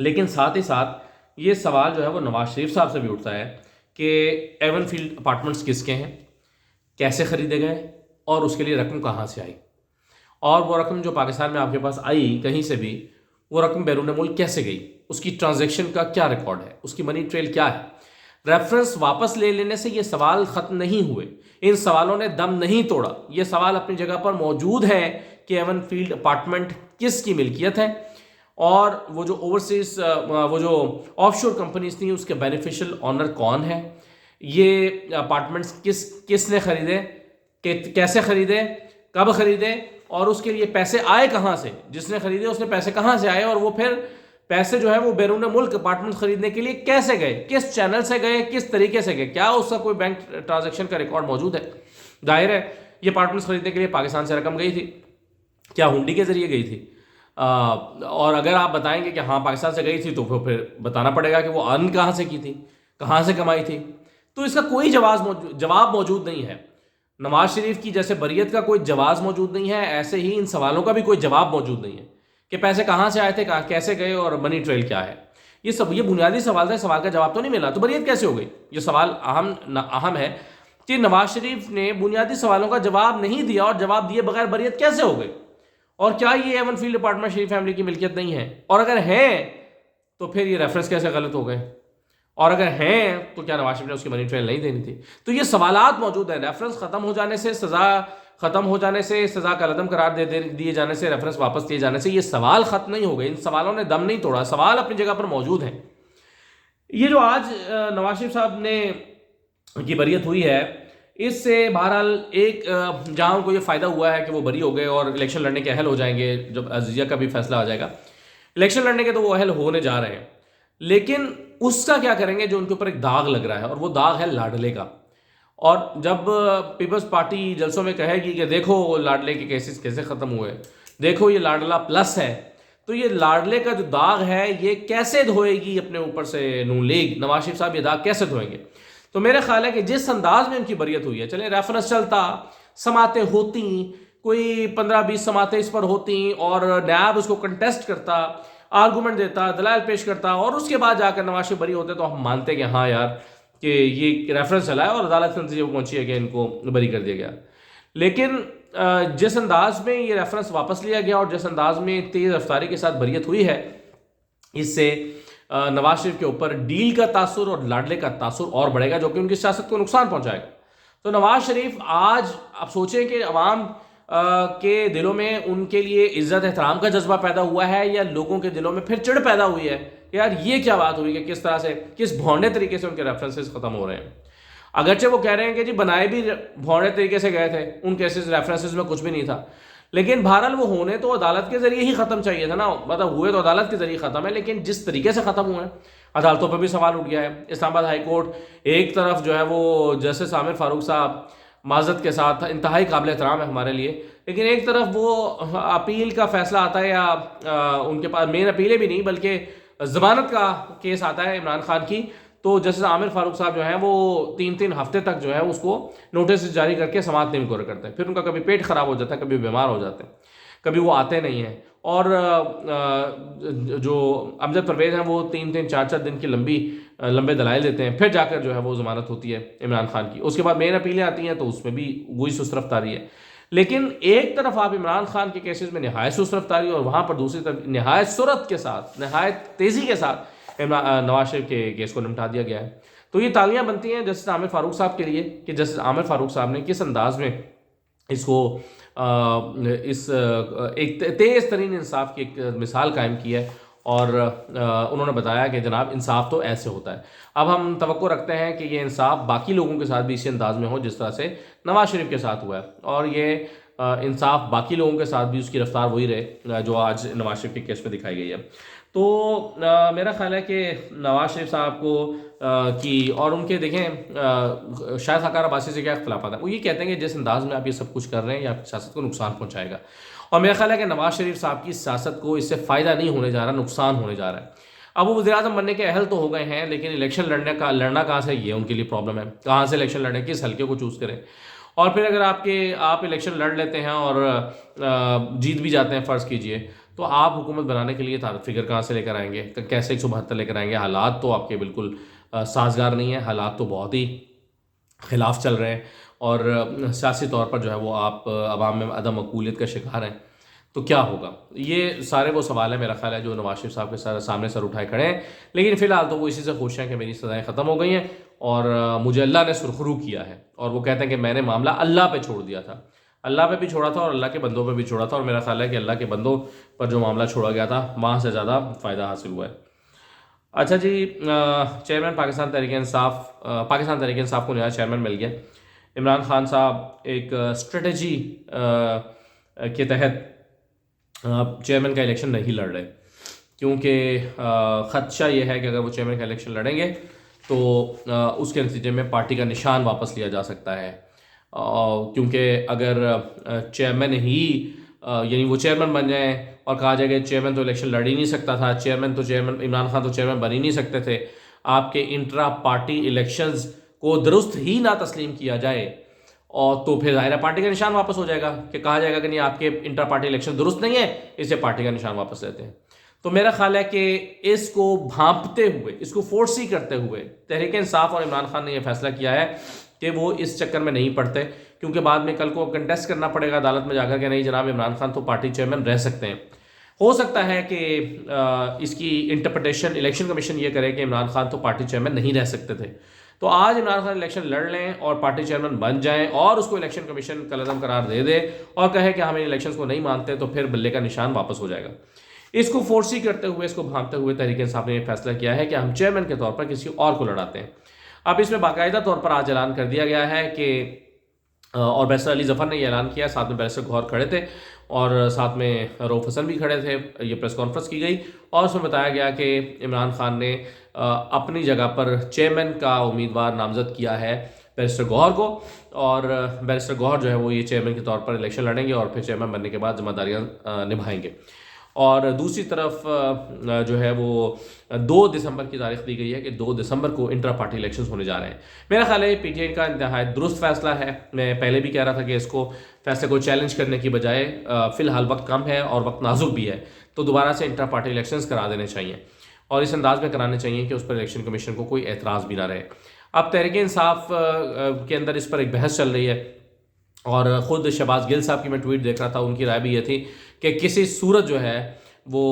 لیکن ساتھ ہی ساتھ یہ سوال جو ہے وہ نواز شریف صاحب سے بھی اٹھتا ہے کہ ایون فیلڈ اپارٹمنٹس کس کے ہیں، کیسے خریدے گئے، اور اس کے لیے رقم کہاں سے آئی، اور وہ رقم جو پاکستان میں آپ کے پاس آئی کہیں سے بھی، وہ رقم بیرون ملک کیسے گئی، اس کی ٹرانزیکشن کا کیا ریکارڈ ہے، اس کی منی ٹریل کیا ہے۔ ریفرنس واپس لے لینے سے یہ سوال ختم نہیں ہوئے، ان سوالوں نے دم نہیں توڑا، یہ سوال اپنی جگہ پر موجود ہے کہ ایون فیلڈ اپارٹمنٹ کس کی ملکیت ہے، اور وہ جو اوورسیز وہ جو آف شور کمپنیز تھیں اس کے بینیفیشل آنر کون ہے، یہ اپارٹمنٹس کس نے خریدے، کیسے خریدے، کب خریدے، اور اس کے لیے پیسے آئے کہاں سے، جس نے خریدے اس نے پیسے کہاں سے آئے، اور وہ پھر پیسے جو ہے وہ بیرون ملک اپارٹمنٹ خریدنے کے لیے کیسے گئے، کس چینل سے گئے، کس طریقے سے گئے، کیا اس کا کوئی بینک ٹرانزیکشن کا ریکارڈ موجود ہے۔ ظاہر ہے یہ اپارٹمنٹس خریدنے کے لیے پاکستان سے رقم گئی تھی، کیا ہنڈی کے ذریعے گئی تھی، اور اگر آپ بتائیں گے کہ ہاں پاکستان سے گئی تھی تو پھر بتانا پڑے گا کہ وہ ارن کہاں سے کی تھی، کہاں سے کمائی تھی، تو اس کا کوئی جواب موجود نہیں ہے۔ نواز شریف کی جیسے بریت کا کوئی جواز موجود نہیں ہے، ایسے ہی ان سوالوں کا بھی کوئی جواب موجود نہیں ہے کہ پیسے کہاں سے آئے تھے، کیسے گئے، اور منی ٹریل کیا ہے۔ یہ بنیادی سوال تھا، سوال کا جواب تو نہیں ملا، تو بریت کیسے ہو گئی؟ یہ سوال اہم ہے کہ نواز شریف نے بنیادی سوالوں کا جواب نہیں دیا، اور جواب دیے بغیر بریت کیسے ہو گئی؟ اور کیا یہ ایون فیلڈ اپارٹمنٹ شریف فیملی کی ملکیت نہیں ہے؟ اور اگر ہیں تو پھر یہ ریفرنس کیسے غلط ہو گئے؟ اور اگر ہیں تو کیا نواز شریف نے اس کی منی ٹریل نہیں دینی تھی؟ تو یہ سوالات موجود ہیں۔ ریفرنس ختم ہو جانے سے، سزا ختم ہو جانے سے، سزا کا عدم قرار دیے جانے سے، ریفرنس واپس دیے جانے سے یہ سوال ختم نہیں ہو گئے، ان سوالوں نے دم نہیں توڑا، سوال اپنی جگہ پر موجود ہیں۔ یہ جو آج نواز شریف صاحب نے کی بریت ہوئی ہے، اس سے بہرحال ایک جہاں کو یہ فائدہ ہوا ہے کہ وہ بری ہو گئے اور الیکشن لڑنے کے اہل ہو جائیں گے، جب عزیزیہ کا بھی فیصلہ آ جائے گا الیکشن لڑنے کے، تو وہ اہل ہونے جا رہے ہیں۔ لیکن اس کا کیا کریں گے جو ان کے اوپر ایک داغ لگ رہا ہے، اور وہ داغ ہے لاڈلے کا۔ اور جب پیپلز پارٹی جلسوں میں کہے گی کہ دیکھو لاڈلے کے کیسز کیسے ختم ہوئے، دیکھو یہ لاڈلا پلس ہے، تو یہ لاڈلے کا جو داغ ہے یہ کیسے دھوئے گی اپنے اوپر سے نون لیگ؟ نواز شریف صاحب یہ داغ کیسے دھوئیں گے؟ تو میرا خیال ہے کہ جس انداز میں ان کی بریت ہوئی ہے، چلیں ریفرنس چلتا، سماعتیں ہوتی، کوئی 15-20 سماعتیں اس پر ہوتی، اور نیاب اس کو کنٹیسٹ کرتا، آرگومنٹ دیتا، دلائل پیش کرتا، اور اس کے بعد جا کر نواز شریف بری ہوتے، تو ہم مانتے کہ ہاں یار کہ یہ ریفرنس چلا ہے اور عدالت کے نتیجے پہنچی ہے کہ ان کو بری کر دیا گیا۔ لیکن جس انداز میں یہ ریفرنس واپس لیا گیا اور جس انداز میں تیز رفتاری کے ساتھ بریت ہوئی ہے، اس سے نواز شریف کے اوپر ڈیل کا تاثر اور لاڈلے کا تاثر اور بڑھے گا، جو کہ ان کی سیاست کو نقصان پہنچائے گا۔ تو نواز شریف آج آپ سوچیں کہ عوام کے دلوں میں ان کے لیے عزت احترام کا جذبہ پیدا ہوا ہے، یا لوگوں کے دلوں میں پھر چڑ پیدا ہوئی ہے کہ یار یہ کیا بات ہوئی کہ کس طرح سے، کس بھونڈے طریقے سے ان کے ریفرنسز ختم ہو رہے ہیں۔ اگرچہ وہ کہہ رہے ہیں کہ جی بنائے بھی بھونڈے طریقے سے گئے تھے، ان کیسز ریفرنسز میں کچھ بھی نہیں تھا، لیکن بہرحال وہ ہونے تو عدالت کے ذریعے ہی ختم چاہیے تھا نا، مطلب ہوئے تو عدالت کے ذریعے ختم ہے، لیکن جس طریقے سے ختم ہوئے ہیں عدالتوں پہ بھی سوال اٹھ گیا ہے۔ اسلام آباد ہائی کورٹ ایک طرف جو ہے وہ جسٹس عامر فاروق صاحب معذرت کے ساتھ انتہائی قابل احترام ہے ہمارے لیے، لیکن ایک طرف وہ اپیل کا فیصلہ آتا ہے، یا ان کے پاس مین اپیلیں بھی نہیں بلکہ ضمانت کا کیس آتا ہے عمران خان کی، تو جسٹس عامر فاروق صاحب جو ہیں وہ 3 ہفتے تک جو ہے اس کو نوٹس جاری کر کے سماعت نہیں مقرر کرتے ہیں، پھر ان کا کبھی پیٹ خراب ہو جاتا ہے، کبھی بیمار ہو جاتے ہیں، کبھی وہ آتے نہیں ہیں، اور جو امجد پرویز ہیں وہ 3 4 دن کی لمبے دلائل دیتے ہیں، پھر جا کر جو ہے وہ ضمانت ہوتی ہے عمران خان کی، اس کے بعد مین اپیلیں آتی ہیں تو اس میں بھی وہی سست رفتاری ہے۔ لیکن ایک طرف آپ عمران خان کے کیسز میں نہایت سست رفتاری، اور وہاں پر دوسری طرف نہایت سرعت کے ساتھ، نہایت تیزی کے ساتھ نواز شریف کے کیس کو نمٹا دیا گیا ہے۔ تو یہ تالیاں بنتی ہیں جسٹس عامر فاروق صاحب کے لیے کہ جسٹس عامر فاروق صاحب نے کس انداز میں اس کو ایک تیز ترین انصاف کی ایک مثال قائم کی ہے، اور انہوں نے بتایا کہ جناب انصاف تو ایسے ہوتا ہے۔ اب ہم توقع رکھتے ہیں کہ یہ انصاف باقی لوگوں کے ساتھ بھی اسی انداز میں ہو جس طرح سے نواز شریف کے ساتھ ہوا ہے، اور یہ انصاف باقی لوگوں کے ساتھ بھی اس کی رفتار وہی رہے جو آج نواز شریف کے کیس میں دکھائی گئی ہے۔ تو میرا خیال ہے کہ نواز شریف صاحب کو کی اور ان کے دیکھیں شاہد خاکار عباسی سے کیا اختلافات ہیں، وہ یہ کہتے ہیں کہ جس انداز میں آپ یہ سب کچھ کر رہے ہیں یہ آپ کی سیاست کو نقصان پہنچائے گا، اور میرا خیال ہے کہ نواز شریف صاحب کی سیاست کو اس سے فائدہ نہیں ہونے جا رہا، نقصان ہونے جا رہا ہے۔ اب وہ وزیر اعظم بننے کے اہل تو ہو گئے ہیں، لیکن الیکشن لڑنا کہاں سے، یہ ان کے لیے پرابلم ہے، کہاں سے الیکشن لڑیں، کس حلقے کو چوز کریں، اور پھر اگر آپ الیکشن لڑ لیتے ہیں اور جیت بھی جاتے ہیں فرض کیجئے، تو آپ حکومت بنانے کے لیے فگر کہاں سے لے کر آئیں گے؟ کیسے 172 لے کر آئیں گے؟ حالات تو آپ کے بالکل سازگار نہیں ہیں، حالات تو بہت ہی خلاف چل رہے ہیں، اور سیاسی طور پر جو ہے وہ آپ عوام میں عدم مقبولیت کا شکار ہیں، تو کیا ہوگا؟ یہ سارے وہ سوال ہیں میرا خیال ہے جو نواز شریف صاحب کے سامنے سر اٹھائے کھڑے ہیں، لیکن فی الحال تو وہ اسی سے خوش ہیں کہ میری سزائیں ختم ہو گئی ہیں اور مجھے اللہ نے سرخرو کیا ہے، اور وہ کہتے ہیں کہ میں نے معاملہ اللہ پہ چھوڑ دیا تھا، اللہ پہ بھی چھوڑا تھا اور اللہ کے بندوں پہ بھی چھوڑا تھا، اور میرا خیال ہے کہ اللہ کے بندوں پر جو معاملہ چھوڑا گیا تھا وہاں سے زیادہ فائدہ حاصل ہوا ہے۔ اچھا جی، چیئرمین پاکستان تحریک انصاف کو نیا چیئرمین مل گیا۔ عمران خان صاحب ایک اسٹریٹجی کے تحت چیئرمین کا الیکشن نہیں لڑ رہے، کیونکہ خدشہ یہ ہے کہ اگر وہ چیئرمین کا الیکشن لڑیں گے تو اس کے نتیجے میں پارٹی کا نشان واپس لیا جا سکتا ہے، کیونکہ اگر چیئرمین ہی یعنی وہ چیئرمین بن جائیں اور کہا جائے کہ چیئرمین تو الیکشن لڑ ہی نہیں سکتا تھا، عمران خان تو چیئرمین بن ہی نہیں سکتے تھے، آپ کے انٹرا پارٹی الیکشنز کو درست ہی نہ تسلیم کیا جائے، اور تو پھر ظاہر ہے پارٹی کا نشان واپس ہو جائے گا، کہ کہا جائے گا کہ نہیں آپ کے انٹرا پارٹی الیکشن درست نہیں ہے، اسے پارٹی کا نشان واپس لیتے ہیں۔ تو میرا خیال ہے کہ اس کو بھانپتے ہوئے، اس کو فورسی کرتے ہوئے تحریک انصاف اور عمران خان نے یہ فیصلہ کیا ہے کہ وہ اس چکر میں نہیں پڑتے، کیونکہ بعد میں کل کو کنٹیسٹ کرنا پڑے گا عدالت میں جا کر کہ نہیں جناب عمران خان تو پارٹی چیئرمین رہ سکتے ہیں۔ ہو سکتا ہے کہ اس کی انٹرپریٹیشن الیکشن کمیشن یہ کرے کہ عمران خان تو پارٹی چیئرمین نہیں رہ سکتے تھے، تو آج عمران خان الیکشن لڑ لیں اور پارٹی چیئرمین بن جائیں اور اس کو الیکشن کمیشن کالعدم قرار دے دے اور کہے کہ ہم ان الیکشنز کو نہیں مانتے، تو پھر بلے کا نشان واپس ہو جائے گا۔ اس کو فورسی کرتے ہوئے، اس کو بھانپتے ہوئے تحریک انصاف نے یہ فیصلہ کیا ہے کہ ہم چیئرمین کے طور پر کسی اور کو لڑاتے ہیں۔ اب اس میں باقاعدہ طور پر آج اعلان کر دیا گیا ہے کہ اور بیرسٹر علی ظفر نے یہ اعلان کیا، ساتھ میں بیرسٹر گوہر کھڑے تھے اور ساتھ میں رؤف حسن بھی کھڑے تھے، یہ پریس کانفرنس کی گئی اور اس میں بتایا گیا کہ عمران خان نے اپنی جگہ پر چیئرمین کا امیدوار نامزد کیا ہے بیرسٹر گوہر کو، اور بیرسٹر گوہر جو ہے وہ یہ چیئرمین کے طور پر الیکشن لڑیں گے اور پھر چیئرمین بننے کے بعد ذمہ داریاں نبھائیں گے۔ اور دوسری طرف جو ہے وہ 2 دسمبر کی تاریخ دی گئی ہے کہ 2 دسمبر کو انٹرا پارٹی الیکشنز ہونے جا رہے ہیں۔ میرا خیال ہے پی ٹی آئی کا انتہائی درست فیصلہ ہے۔ میں پہلے بھی کہہ رہا تھا کہ اس کو فیصلے کو چیلنج کرنے کی بجائے فی الحال وقت کم ہے اور وقت نازک بھی ہے، تو دوبارہ سے انٹرا پارٹی الیکشنز کرا دینے چاہیے اور اس انداز میں کرانے چاہیے کہ اس پر الیکشن کمیشن کو کوئی اعتراض بھی نہ رہے۔ اب تحریک انصاف کے اندر اس پر ایک بحث چل رہی ہے، اور خود شہباز گل صاحب کی میں ٹویٹ دیکھ رہا تھا، ان کی رائے بھی یہ تھی کہ کسی صورت جو ہے وہ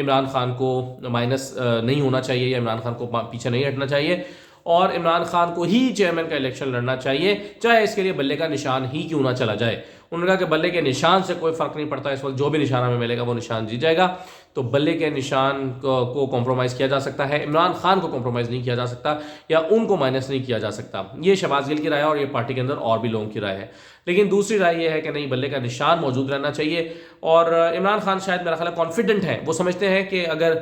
عمران خان کو مائنس نہیں ہونا چاہیے یا عمران خان کو پیچھے نہیں ہٹنا چاہیے، اور عمران خان کو ہی چیئرمین کا الیکشن لڑنا چاہیے، چاہے اس کے لیے بلے کا نشان ہی کیوں نہ چلا جائے۔ انہوں نے کہا کہ بلے کے نشان سے کوئی فرق نہیں پڑتا، اس وقت جو بھی نشان ہمیں ملے گا وہ نشان جیت جائے گا، تو بلے کے نشان کو کمپرومائز کیا جا سکتا ہے، عمران خان کو کمپرومائز نہیں کیا جا سکتا یا ان کو مائنس نہیں کیا جا سکتا۔ یہ شہباز گل کی رائے ہے اور یہ پارٹی کے اندر اور بھی لوگوں کی رائے ہے، لیکن دوسری رائے یہ ہے کہ نہیں، بلے کا نشان موجود رہنا چاہیے، اور عمران خان شاید میرا خیال ہے کانفیڈنٹ ہیں، وہ سمجھتے ہیں کہ اگر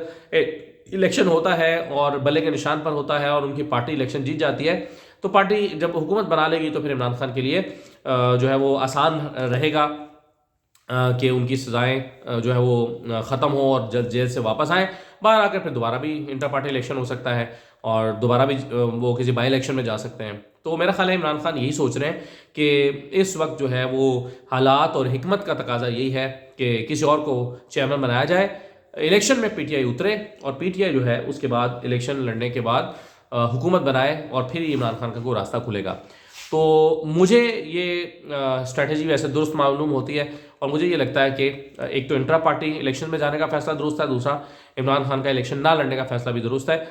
الیکشن ہوتا ہے اور بلے کے نشان پر ہوتا ہے اور ان کی پارٹی الیکشن جیت جاتی ہے تو پارٹی جب حکومت بنا لے گی تو پھر عمران خان کے لیے جو ہے وہ آسان رہے گا کہ ان کی سزائیں جو ہے وہ ختم ہوں اور جلد جیل سے واپس آئیں، باہر آ کر پھر دوبارہ بھی انٹر پارٹی الیکشن ہو سکتا ہے اور دوبارہ بھی وہ کسی بائی الیکشن میں جا سکتے ہیں۔ تو میرا خیال ہے عمران خان یہی سوچ رہے ہیں کہ اس وقت جو ہے وہ حالات اور حکمت کا تقاضا یہی ہے کہ کسی اور کو چیئرمین بنایا جائے، الیکشن میں پی ٹی آئی اترے اور پی ٹی آئی جو ہے اس کے بعد الیکشن لڑنے کے بعد حکومت بنائے اور پھر عمران خان کا کوئی راستہ کھلے گا۔ تو مجھے یہ اسٹریٹجی ویسے درست معلوم ہوتی ہے، اور مجھے یہ لگتا ہے کہ ایک تو انٹرا پارٹی الیکشن میں جانے کا فیصلہ درست ہے، دوسرا عمران خان کا الیکشن نہ لڑنے کا فیصلہ بھی درست ہے۔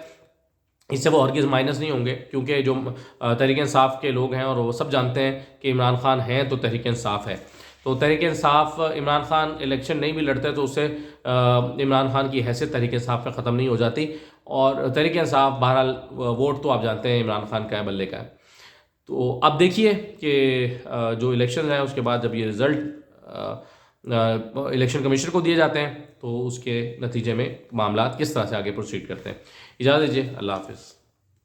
اس سے وہ ہرگز مائنس نہیں ہوں گے، کیونکہ جو تحریک انصاف کے لوگ ہیں اور وہ سب جانتے ہیں کہ عمران خان ہیں تو تحریک انصاف ہے، تو تحریک انصاف عمران خان الیکشن نہیں بھی لڑتے تو اس سے عمران خان کی حیثیت تحریک انصاف میں ختم نہیں ہو جاتی، اور تحریک انصاف بہرحال ووٹ تو آپ جانتے ہیں عمران خان کا ہے، بلے کا ہے۔ تو اب دیکھیے کہ جو الیکشن ہیں اس کے بعد جب یہ رزلٹ الیکشن کمیشن کو دیے جاتے ہیں تو اس کے نتیجے میں معاملات کس طرح سے آگے پروسیڈ کرتے ہیں۔ اجازت دیجیے، اللہ حافظ۔